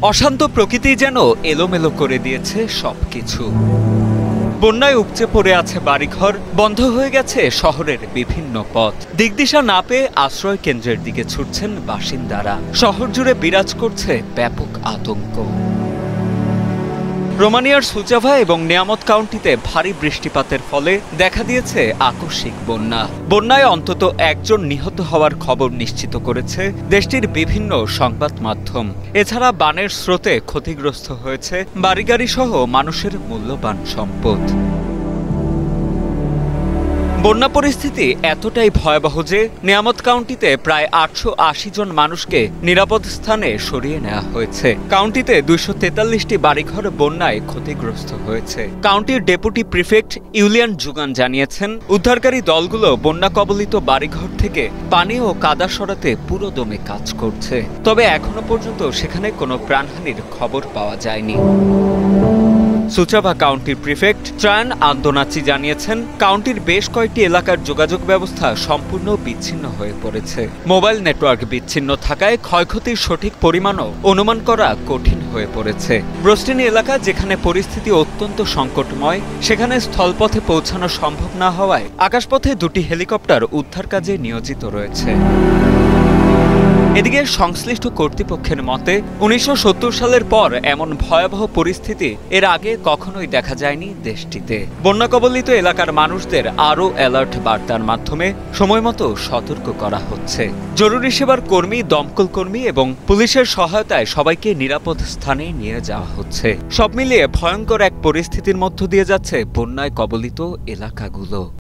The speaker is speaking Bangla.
অশান্ত প্রকৃতি যেন এলোমেলো করে দিয়েছে সবকিছু। বন্যায় উপচে পড়ে আছে বাড়িঘর, বন্ধ হয়ে গেছে শহরের বিভিন্ন পথ। দিগদিশা না পেয়ে আশ্রয় কেন্দ্রের দিকে ছুটছেন বাসিন্দারা। শহর জুড়ে বিরাজ করছে ব্যাপক আতঙ্ক। রোমানিয়ার সুচাভা এবং নিয়ামত কাউন্টিতে ভারী বৃষ্টিপাতের ফলে দেখা দিয়েছে আকস্মিক বন্যা। বন্যায় অন্তত একজন নিহত হওয়ার খবর নিশ্চিত করেছে দেশটির বিভিন্ন সংবাদ মাধ্যম। এছাড়া বানের স্রোতে ক্ষতিগ্রস্ত হয়েছে বাড়িগাড়ি সহ মানুষের মূল্যবান সম্পদ। বন্যা পরিস্থিতি এতটাই ভয়াবহ যে নিয়ামত কাউন্টিতে প্রায় ৮৮০ জন মানুষকে নিরাপদ স্থানে সরিয়ে নেওয়া হয়েছে। কাউন্টিতে ২৪৩টি বাড়িঘর বন্যায় ক্ষতিগ্রস্ত হয়েছে। কাউন্টির ডেপুটি প্রিফেক্ট ইউলিয়ান জুগান জানিয়েছেন, উদ্ধারকারী দলগুলো বন্যা কবলিত বাড়িঘর থেকে পানি ও কাদা সরাতে পুরোদমে কাজ করছে। তবে এখনো পর্যন্ত সেখানে কোনো প্রাণহানির খবর পাওয়া যায়নি। সুচাভা কাউন্টির প্রিফেক্ট ট্রায়ান আন্দোনাচি জানিয়েছেন, কাউন্টির বেশ কয়েকটি এলাকার যোগাযোগ ব্যবস্থা সম্পূর্ণ বিচ্ছিন্ন হয়ে পড়েছে। মোবাইল নেটওয়ার্ক বিচ্ছিন্ন থাকায় ক্ষয়ক্ষতির সঠিক পরিমাণও অনুমান করা কঠিন হয়ে পড়েছে। ব্রোস্টিনি এলাকা, যেখানে পরিস্থিতি অত্যন্ত সংকটময়, সেখানে স্থলপথে পৌঁছানো সম্ভব না হওয়ায় আকাশপথে 2টি হেলিকপ্টার উদ্ধার কাজে নিয়োজিত রয়েছে। এদিকে সংশ্লিষ্ট কর্তৃপক্ষের মতে ১৯৭০ সালের পর এমন ভয়াবহ পরিস্থিতি এর আগে কখনোই দেখা যায়নি দেশটিতে। বন্যা কবলিত এলাকার মানুষদের আরও অ্যালার্ট বার্তার মাধ্যমে সময়মতো সতর্ক করা হচ্ছে। জরুরি সেবার কর্মী, দমকল কর্মী এবং পুলিশের সহায়তায় সবাইকে নিরাপদ স্থানে নিয়ে যাওয়া হচ্ছে। সব মিলিয়ে ভয়ঙ্কর এক পরিস্থিতির মধ্য দিয়ে যাচ্ছে বন্যায় কবলিত এলাকাগুলো।